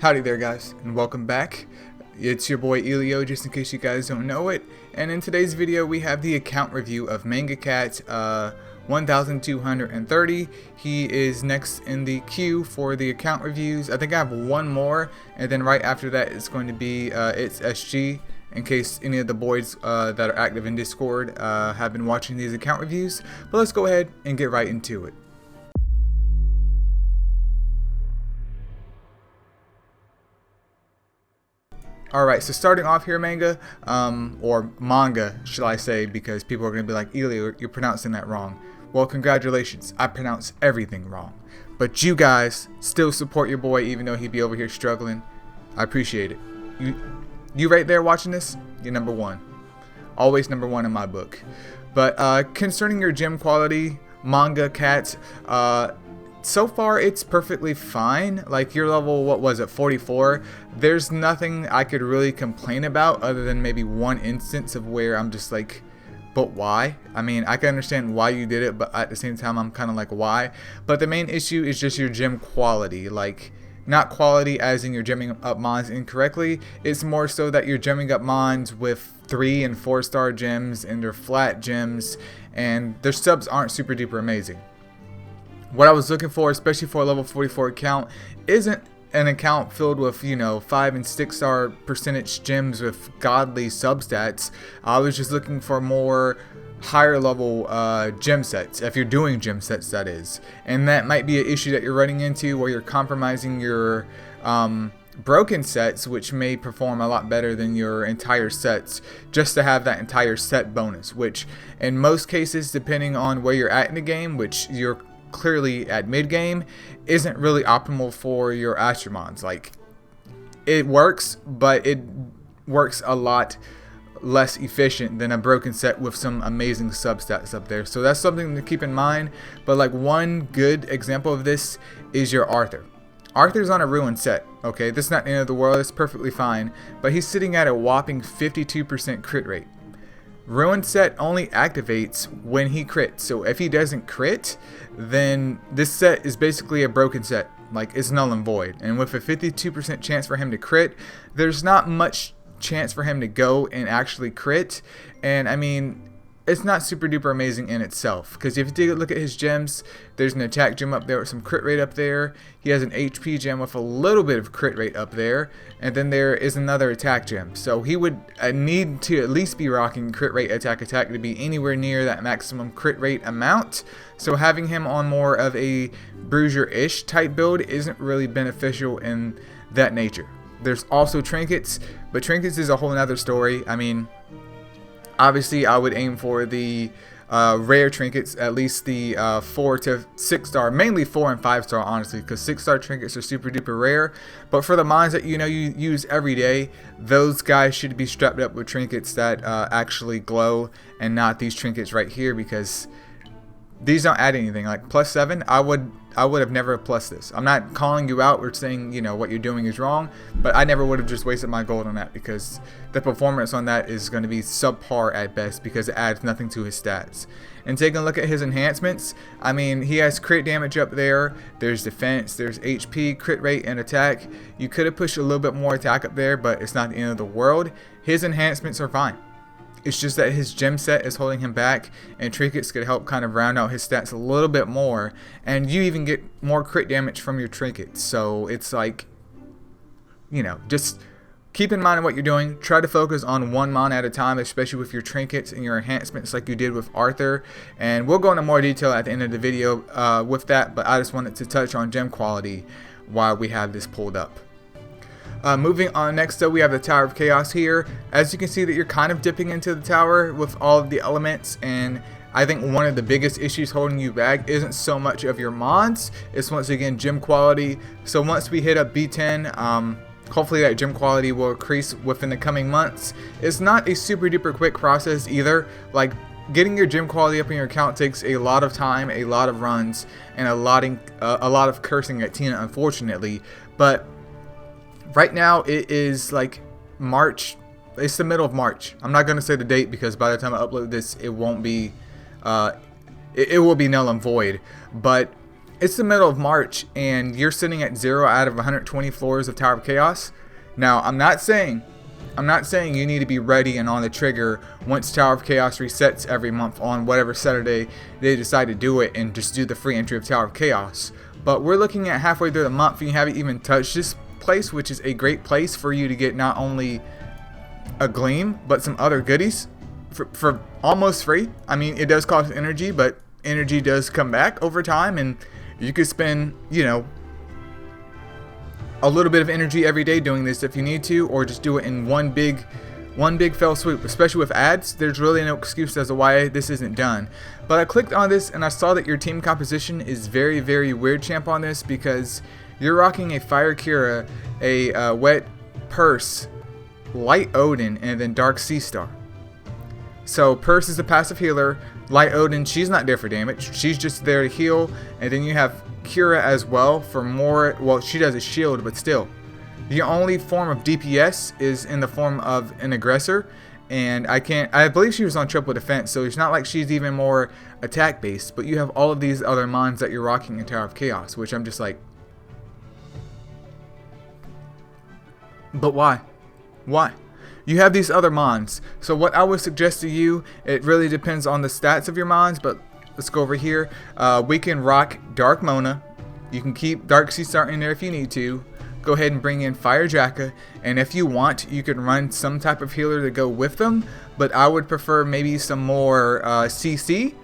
Howdy there guys, and welcome back. It's your boy Eileo, just in case you guys don't know it. And in today's video we have the account review of Mangacat1230. He is next in the queue for the account reviews. I think I have one more, and then right after that it's going to be it's SG, in case any of the boys that are active in Discord have been watching these account reviews. But let's go ahead and get right into it. Alright, so starting off here, or manga, shall I say, because people are going to be like, Eileo, you're pronouncing that wrong. Well, congratulations, I pronounce everything wrong. But you guys still support your boy even though he'd be over here struggling. I appreciate it. You right there watching this, you're number one. Always number one in my book. But concerning your gym quality, Mangacat, so far it's perfectly fine. Like your level, what was it, 44? There's nothing I could really complain about other than maybe one instance of where I'm just like, but why? I mean, I can understand why you did it, but at the same time I'm kind of like, why? But the main issue is just your gym quality. Like, not quality as in you're gymming up mons incorrectly. It's more so that you're gymming up mons with 3 and 4 star gyms, and they're flat gyms, and their subs aren't super duper amazing. What I was looking for, especially for a level 44 account, isn't an account filled with, 5 and 6 star percentage gyms with godly substats. I was just looking for more higher level gym sets, if you're doing gym sets, that is. And that might be an issue that you're running into, where you're compromising your broken sets, which may perform a lot better than your entire sets, just to have that entire set bonus, which in most cases, depending on where you're at in the game, which you're clearly at mid game, isn't really optimal for your Astromons. Like, it works, but it works a lot less efficient than a broken set with some amazing substats up there. So that's something to keep in mind. But like, one good example of this is your Arthur. Arthur's on a ruined set. Okay, this is not the end of the world, it's perfectly fine, but he's sitting at a whopping 52% crit rate. Ruined set only activates when he crits, so if he doesn't crit, then this set is basically a broken set. Like, it's null and void. And with a 52% chance for him to crit, there's not much chance for him to go and actually crit. And I mean, it's not super duper amazing in itself, because if you take a look at his gems, there's an attack gem up there with some crit rate up there. He has an HP gem with a little bit of crit rate up there, and then there is another attack gem. So he would need to at least be rocking crit rate attack to be anywhere near that maximum crit rate amount. So having him on more of a bruiser-ish type build isn't really beneficial in that nature. There's also trinkets, but trinkets is a whole nother story. I mean, obviously, I would aim for the rare trinkets, at least the 4 to 6 star, mainly 4 and 5 star, honestly, because 6 star trinkets are super duper rare. But for the mons that you use every day, those guys should be strapped up with trinkets that actually glow, and not these trinkets right here, because these don't add anything. Like +7, I would have never plus this. I'm not calling you out or saying what you're doing is wrong, but I never would have just wasted my gold on that, because the performance on that is going to be subpar at best, because it adds nothing to his stats. And taking a look at his enhancements, I mean, he has crit damage up there, there's defense, there's HP, crit rate, and attack. You could have pushed a little bit more attack up there, but it's not the end of the world. His enhancements are fine. It's just that his gem set is holding him back, and trinkets could help kind of round out his stats a little bit more, and you even get more crit damage from your trinkets. So it's like, just keep in mind what you're doing. Try to focus on one mon at a time, especially with your trinkets and your enhancements like you did with Arthur. And we'll go into more detail at the end of the video with that, but I just wanted to touch on gem quality while we have this pulled up. Moving on, next up we have the Tower of Chaos here. As you can see that you're kind of dipping into the tower with all of the elements, and I think one of the biggest issues holding you back isn't so much of your mods, it's once again gym quality. So once we hit up B10, hopefully that gym quality will increase within the coming months. It's not a super duper quick process either. Like, getting your gym quality up in your account takes a lot of time, a lot of runs, and a lot of cursing at Tina, unfortunately. But right now it is like March. It's the middle of March. I'm not going to say the date, because by the time I upload this, it won't be it will be null and void. But it's the middle of March and you're sitting at 0 out of 120 floors of Tower of Chaos. Now, I'm not saying you need to be ready and on the trigger once Tower of Chaos resets every month on whatever Saturday they decide to do it, and just do the free entry of Tower of Chaos. But we're looking at halfway through the month and you haven't even touched this place, which is a great place for you to get not only a gleam but some other goodies for almost free. I mean, it does cost energy, but energy does come back over time, and you could spend, you know, a little bit of energy every day doing this if you need to, or just do it in one big fell swoop. Especially with ads, there's really no excuse as to why this isn't done. But I clicked on this and I saw that your team composition is very, very weird, champ, on this, because you're rocking a Fire Kira, a Wet Purse, Light Odin, and then Dark Sea Star. So Purse is a passive healer. Light Odin, she's not there for damage, she's just there to heal. And then you have Kira as well for more, well, she does a shield, but still. The only form of DPS is in the form of an aggressor, and I believe she was on triple defense, so it's not like she's even more attack based. But you have all of these other mons that you're rocking in Tower of Chaos, which I'm just like, but why? Why? You have these other mons. So what I would suggest to you, it really depends on the stats of your mons, but let's go over here. We can rock Dark Mona. You can keep Dark Sea Star in there if you need to. Go ahead and bring in Fire Draka, and if you want, you can run some type of healer to go with them, but I would prefer maybe some more CC,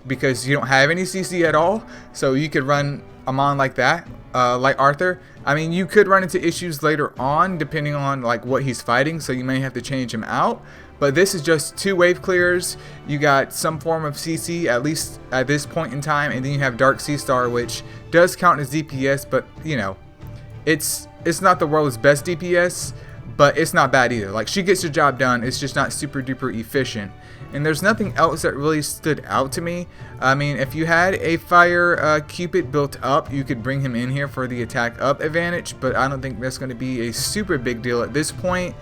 because you don't have any CC at all. So you could run a mon like that, like Arthur. I mean, you could run into issues later on depending on like what he's fighting, so you may have to change him out. But this is just 2 wave clears. You got some form of CC, at least at this point in time, and then you have Dark Sea Star, which does count as DPS, but you know, it's not the world's best DPS, but it's not bad either. Like, she gets the job done, it's just not super duper efficient. And there's nothing else that really stood out to me. I mean, if you had a Fire Cupid built up, you could bring him in here for the attack up advantage, but I don't think that's going to be a super big deal at this point.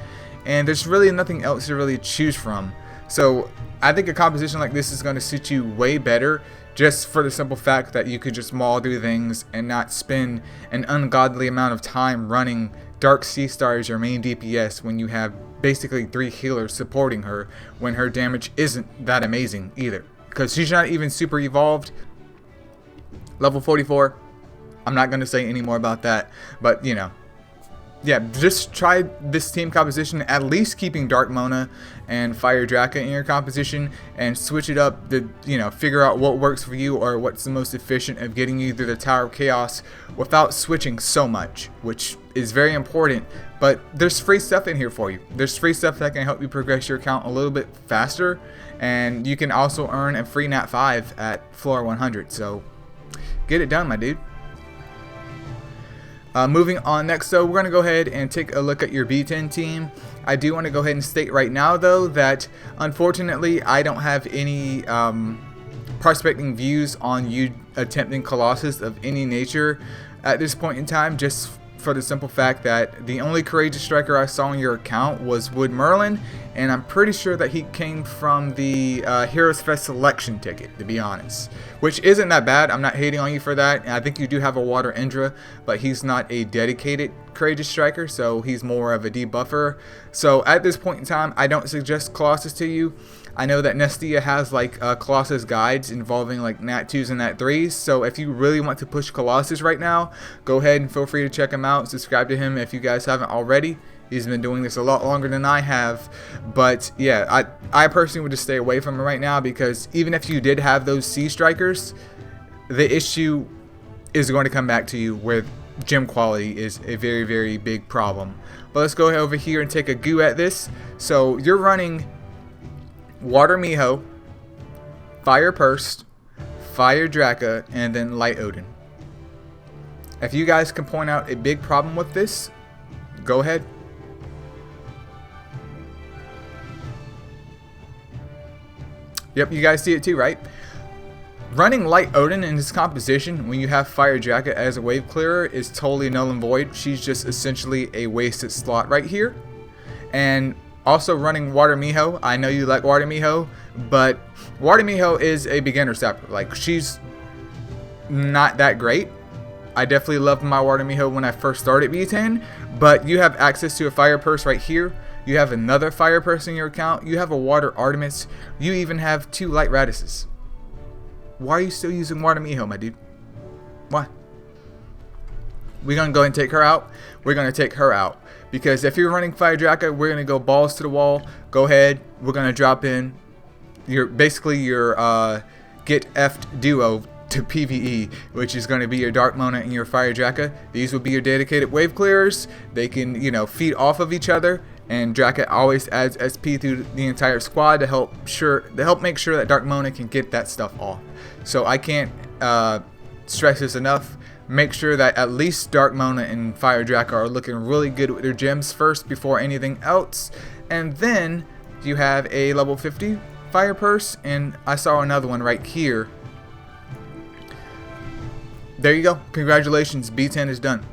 And there's really nothing else to really choose from. So I think a composition like this is going to suit you way better, just for the simple fact that you could just maul through things and not spend an ungodly amount of time running Dark Sea Star as your main DPS when you have basically 3 healers supporting her, when her damage isn't that amazing either, because she's not even super evolved. Level 44, I'm not going to say any more about that, but you know, yeah, just try this team composition, at least keeping Dark Mona and Fire Draka in your composition, and switch it up to, you know, figure out what works for you or what's the most efficient of getting you through the Tower of Chaos without switching so much, which is very important. But there's free stuff in here for you. There's free stuff that can help you progress your account a little bit faster, and you can also earn a free Nat 5 at floor 100. So get it done, my dude. Moving on next, so we're going to go ahead and take a look at your B10 team. I do want to go ahead and state right now, though, that unfortunately I don't have any prospecting views on you attempting Colossus of any nature at this point in time, just for the simple fact that the only courageous striker I saw on your account was Wood Merlin, and I'm pretty sure that he came from the Heroes Fest selection ticket, to be honest, which isn't that bad. I'm not hating on you for that. I think you do have a Water Indra, but he's not a dedicated courageous striker, so he's more of a debuffer. So at this point in time, I don't suggest Colossus to you. I know that Nestia has like Colossus guides involving like Nat 2s and Nat 3s, so if you really want to push Colossus right now, go ahead and feel free to check him out. Subscribe to him if you guys haven't already. He's been doing this a lot longer than I have. But yeah, I personally would just stay away from him right now, because even if you did have those C strikers, the issue is going to come back to you where gem quality is a very, very big problem. But let's go over here and take a go at this. So you're running Water Miho, Fire Purse, Fire Draka, and then Light Odin. If you guys can point out a big problem with this, go ahead. Yep, you guys see it too, right? Running Light Odin in his composition when you have Fire Draka as a wave clearer is totally null and void. She's just essentially a wasted slot right here. And also running Water Miho. I know you like Water Miho, but Water Miho is a beginner sapper. Like, she's not that great. I definitely loved my Water Miho when I first started B10, but you have access to a Fire Purse right here. You have another Fire Purse in your account. You have a Water Artemis. You even have 2 Light Radishes. Why are you still using Water Miho, my dude? Why? We're going to go ahead and take her out. We're going to take her out. Because if you're running Fire Draka, we're going to go balls to the wall. Go ahead. We're going to drop in your get effed duo to PvE, which is going to be your Dark Mona and your Fire Draka. These will be your dedicated wave clearers. They can, feed off of each other. And Draka always adds SP through the entire squad to help make sure that Dark Mona can get that stuff off. So I can't stress this enough. Make sure that at least Dark Mona and Fire Draka are looking really good with their gems first before anything else. And then you have a level 50 Fire Purse, and I saw another one right here. There you go. Congratulations, B10 is done.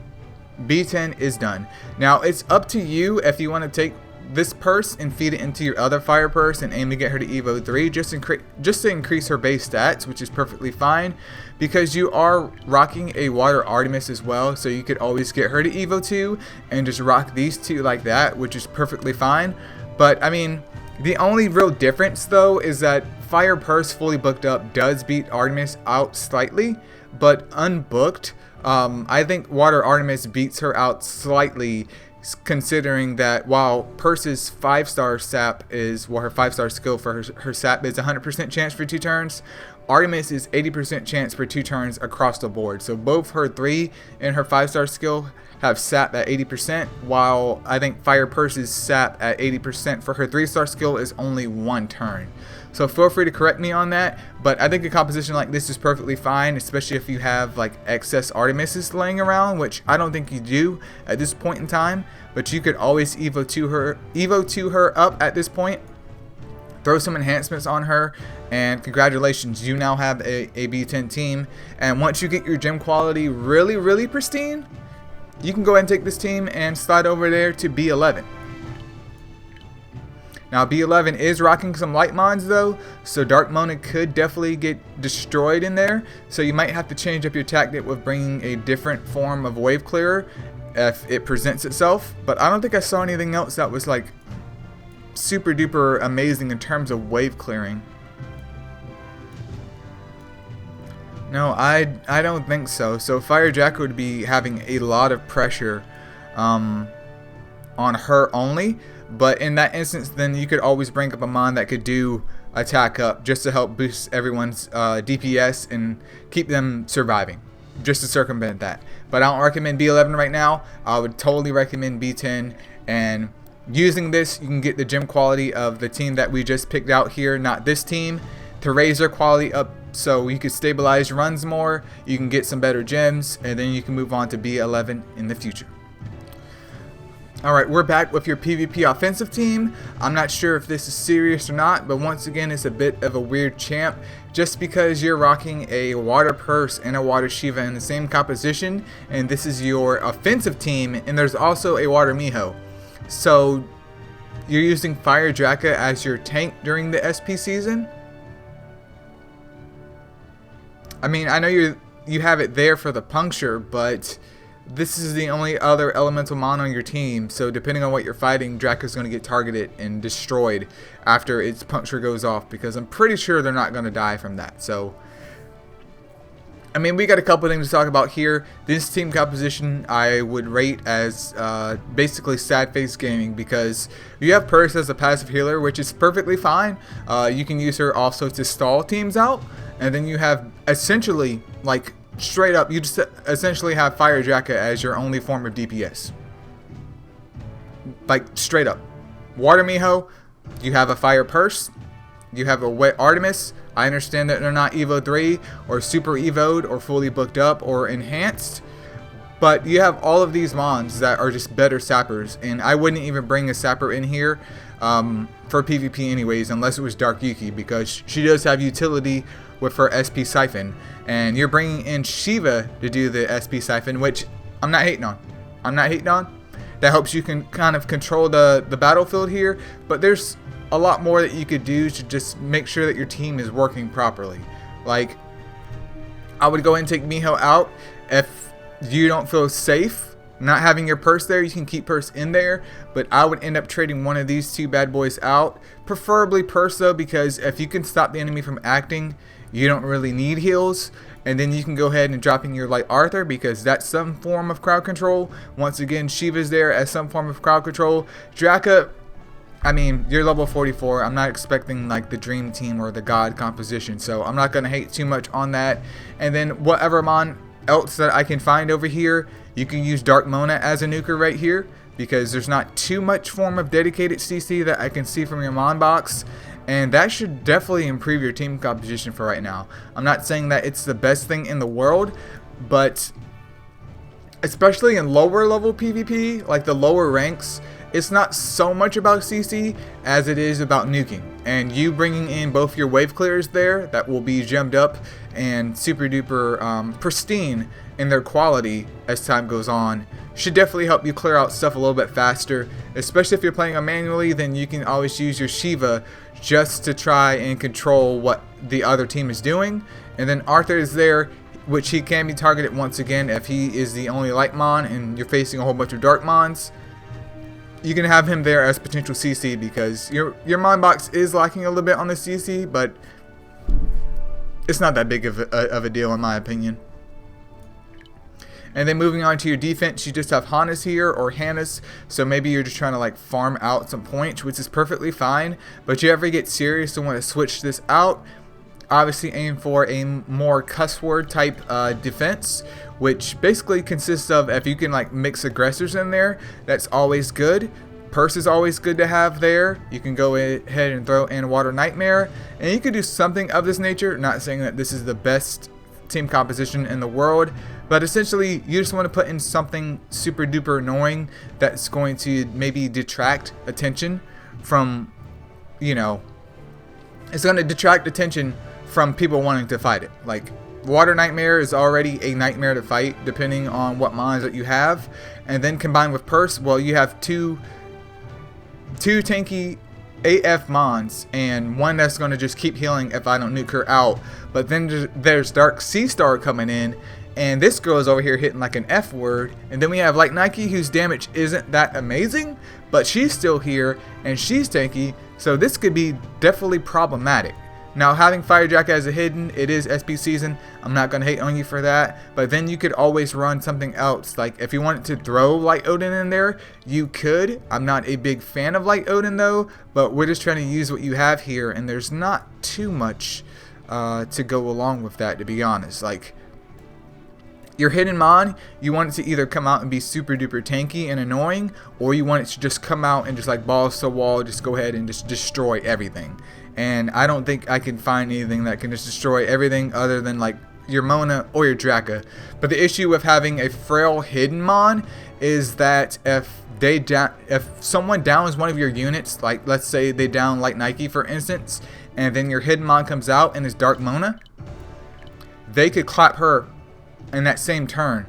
B10 is done. Now it's up to you if you want to take this purse and feed it into your other Fire Purse and aim to get her to Evo 3 just to increase her base stats, which is perfectly fine because you are rocking a Water Artemis as well, so you could always get her to Evo 2 and just rock these 2 like that, which is perfectly fine. But I mean, the only real difference though is that Fire Purse fully booked up does beat Artemis out slightly, but unbooked, I think Water Artemis beats her out slightly, considering that while Purse's 5-star sap is, her 5-star skill for her sap is 100% chance for 2 turns, Artemis is 80% chance for 2 turns across the board. So both her 3 and her 5-star skill have sap at 80%, while I think Fire Purse's sap at 80% for her 3-star skill is only 1 turn. So feel free to correct me on that, but I think a composition like this is perfectly fine, especially if you have like excess Artemises laying around, which I don't think you do at this point in time, but you could always Evo 2 her up at this point, throw some enhancements on her, and congratulations, you now have a B10 team. And once you get your gem quality really pristine, you can go ahead and take this team and slide over there to B11. Now B11 is rocking some light mons though, so Dark Mona could definitely get destroyed in there, so you might have to change up your tactic with bringing a different form of wave clearer if it presents itself. But I don't think I saw anything else that was like super duper amazing in terms of wave clearing. No, I don't think so. So Fire Draka would be having a lot of pressure on her only. But in that instance, then you could always bring up a mon that could do attack up just to help boost everyone's DPS and keep them surviving, just to circumvent that. But I don't recommend B11 right now. I would totally recommend B10. And using this, you can get the gem quality of the team that we just picked out here, not this team, to raise their quality up so you can stabilize runs more, you can get some better gems, and then you can move on to B11 in the future. Alright, we're back with your PvP offensive team. I'm not sure if this is serious or not, but once again, it's a bit of a weird champ. Just because you're rocking a Water Purse and a Water Shiva in the same composition, and this is your offensive team, and there's also a Water Miho. So, you're using Fire Draka as your tank during the SP season? I mean, I know you have it there for the puncture, but this is the only other elemental mon on your team, so depending on what you're fighting, Draka's going to get targeted and destroyed after its puncture goes off, because I'm pretty sure they're not going to die from that. So, I mean, we got a couple things to talk about here. This team composition I would rate as basically sad face gaming, because you have Purse as a passive healer, which is perfectly fine. You can use her also to stall teams out, and then you have essentially, like, straight up, you just essentially have Fire Draka as your only form of DPS. Like, straight up. Water Miho, you have a Fire Purse, you have a Wet Artemis. I understand that they're not Evo 3 or Super Evo'd or fully booked up or enhanced, but you have all of these mons that are just better sappers, and I wouldn't even bring a sapper in here for PvP anyways, unless it was Dark Yuki, because she does have utility with her SP Siphon, and you're bringing in Shiva to do the SP Siphon, which I'm not hating on. That helps you can kind of control the battlefield here, but there's a lot more that you could do to just make sure that your team is working properly. Like, I would go ahead and take Miho out. If you don't feel safe not having your purse there, you can keep purse in there, but I would end up trading one of these two bad boys out, preferably purse though, because if you can stop the enemy from acting, you don't really need heals. And then you can go ahead and drop in your Light Arthur, because that's some form of crowd control. Once again, Shiva's there as some form of crowd control. Draka, I mean, you're level 44. I'm not expecting like the dream team or the god composition, so I'm not going to hate too much on that. And then whatever mon else that I can find over here, you can use Dark Mona as a nuker right here, because there's not too much form of dedicated CC that I can see from your mon box. And that should definitely improve your team composition for right now. I'm not saying that it's the best thing in the world, but especially in lower level PvP, like the lower ranks, it's not so much about CC as it is about nuking. And you bringing in both your wave clears there that will be gemmed up and super duper pristine in their quality as time goes on should definitely help you clear out stuff a little bit faster. Especially if you're playing on manually, then you can always use your Shiva just to try and control what the other team is doing. And then Arthur is there, which he can be targeted once again if he is the only light mon and you're facing a whole bunch of dark mons. You can have him there as potential CC, because your mon box is lacking a little bit on the CC, but it's not that big of a deal in my opinion. And then moving on to your defense, you just have Hannes here, or Hannes, so maybe you're just trying to like farm out some points, which is perfectly fine. But you ever get serious and want to switch this out, obviously aim for a more cuss word type defense, which basically consists of, if you can like mix aggressors in there, that's always good. Purse is always good to have there. You can go ahead and throw in Water Nightmare, and you could do something of this nature. Not saying that this is the best team composition in the world, but essentially you just want to put in something super duper annoying that's going to maybe detract attention from, you know, it's going to detract attention from people wanting to fight it. Like Water Nightmare is already a nightmare to fight depending on what mons that you have, and then combined with Purse, well, you have two tanky AF mons and one that's going to just keep healing if I don't nuke her out. But then there's Dark Sea Star coming in, and this girl is over here hitting like an F word. And then we have like Nike, whose damage isn't that amazing, but she's still here and she's tanky, so this could be definitely problematic. Now, having Firejack as a hidden, it is SP season. I'm not going to hate on you for that. But then you could always run something else. Like, if you wanted to throw Light Odin in there, you could. I'm not a big fan of Light Odin, though. But we're just trying to use what you have here. And there's not too much to go along with that, to be honest. Like, your hidden mon, you want it to either come out and be super duper tanky and annoying, or you want it to just come out and just like balls to the wall, just go ahead and just destroy everything. And I don't think I can find anything that can just destroy everything other than like your Mona or your Draka. But the issue with having a frail hidden mon is that if someone downs one of your units, like let's say they down like Nike for instance, and then your hidden mon comes out and is Dark Mona, they could clap her in that same turn,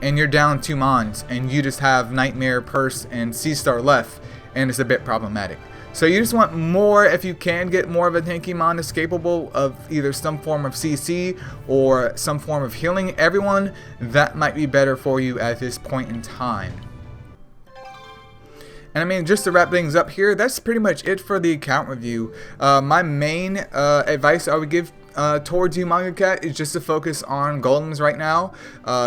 and you're down 2 mons, and you just have Nightmare, Purse, and Sea Star left, and it's a bit problematic. So you just want more, if you can get more of a tanky mon that's capable of either some form of CC or some form of healing everyone, that might be better for you at this point in time. And I mean, just to wrap things up here, that's pretty much it for the account review. My main advice I would give towards you, Mangacat, is just to focus on golems right now.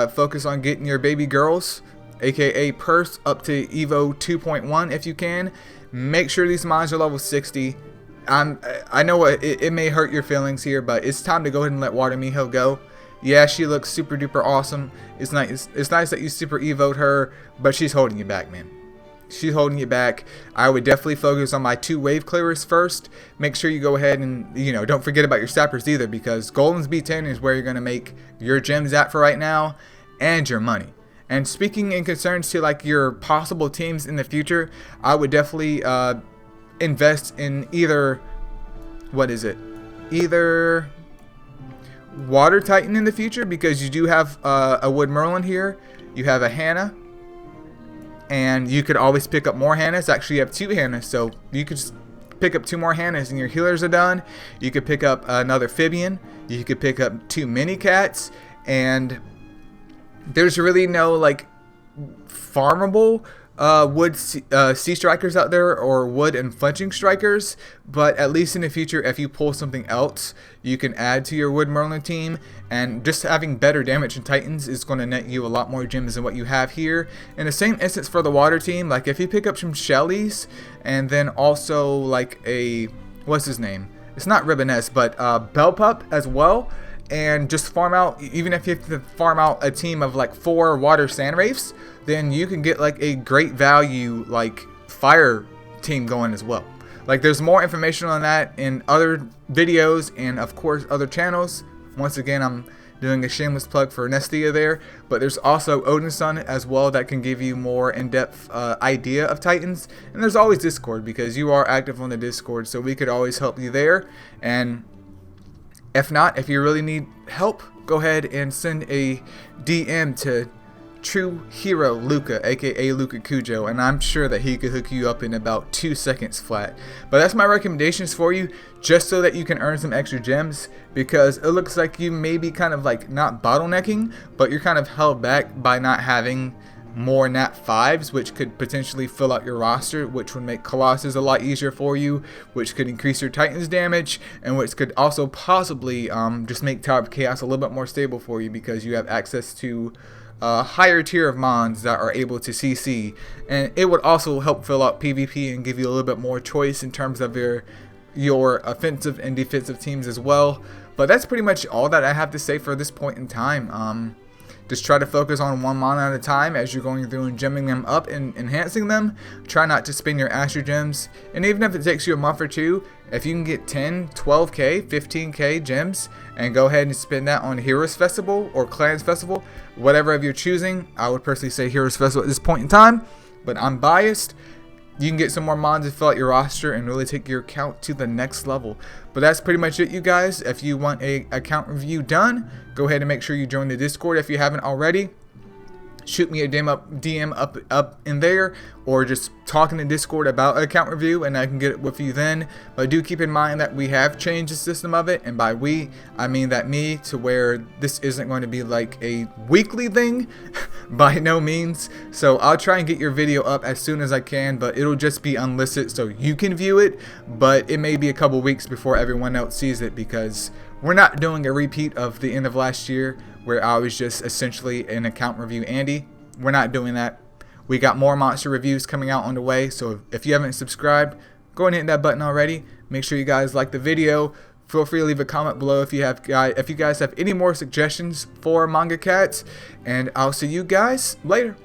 Focus on getting your baby girls, aka Purse, up to Evo 2.1 if you can. Make sure these mons are level 60. I know it may hurt your feelings here, but it's time to go ahead and let Water Miho go. Yeah, she looks super duper awesome. It's nice that you super evoed her, but she's holding you back, man. She's holding you back. I would definitely focus on my 2 wave clearers first. Make sure you go ahead and, you know, don't forget about your sappers either, because Golem's B10 is where you're going to make your gems at for right now, and your money. And speaking in concerns to like your possible teams in the future, I would definitely invest in either Water Titan in the future, because you do have a Wood Merlin here. You have a Hannah, and you could always pick up more Hannahs. Actually, you have 2 Hannahs, so you could just pick up 2 more Hannahs and your healers are done. You could pick up another Fibian. You could pick up 2 mini cats, and there's really no like farmable wood sea strikers out there, or wood and flinching strikers, but at least in the future, if you pull something else, you can add to your wood Merlin team, and just having better damage in Titans is going to net you a lot more gems than what you have here. In the same instance for the water team, like if you pick up some Shellies, and then also like a, what's his name? It's not Ribboness, but Bell Pup as well, and just farm out, even if you have to farm out a team of like 4 water sand wraiths, then you can get like a great value like fire team going as well. Like there's more information on that in other videos and of course other channels. Once again, I'm doing a shameless plug for Nestia there, but there's also Odin's Son as well that can give you more in-depth idea of Titans. And there's always Discord, because you are active on the Discord, so we could always help you there. And if not, if you really need help, go ahead and send a DM to True Hero Luca, aka Luca Cujo, and I'm sure that he could hook you up in about 2 seconds flat. But that's my recommendations for you, just so that you can earn some extra gems, because it looks like you may be kind of like not bottlenecking, but you're kind of held back by not having more nat 5s, which could potentially fill out your roster, which would make Colossus a lot easier for you, which could increase your Titans damage, and which could also possibly just make Tower of Chaos a little bit more stable for you, because you have access to a higher tier of mons that are able to CC, and it would also help fill out PvP and give you a little bit more choice in terms of your offensive and defensive teams as well. But that's pretty much all that I have to say for this point in time. Just try to focus on one mon at a time as you're going through and gemming them up and enhancing them. Try not to spend your Astro Gems. And even if it takes you a month or two, if you can get 10, 12k, 15k gems and go ahead and spend that on Heroes Festival or Clans Festival, whatever of you're choosing, I would personally say Heroes Festival at this point in time, but I'm biased. You can get some more mons to fill out your roster and really take your account to the next level. But that's pretty much it, you guys. If you want a account review done, go ahead and make sure you join the Discord if you haven't already. Shoot me a DM up in there, or just talk in the Discord about an account review and I can get it with you then. But do keep in mind that we have changed the system of it, and by we, I mean that me, to where this isn't going to be like a weekly thing by no means. So I'll try and get your video up as soon as I can, but it'll just be unlisted so you can view it, but it may be a couple weeks before everyone else sees it, because we're not doing a repeat of the end of last year where I was just essentially an account review Andy. We're not doing that. We got more monster reviews coming out on the way, so if you haven't subscribed, go ahead and hit that button already. Make sure you guys like the video. Feel free to leave a comment below if you guys have any more suggestions for Mangacat, and I'll see you guys later.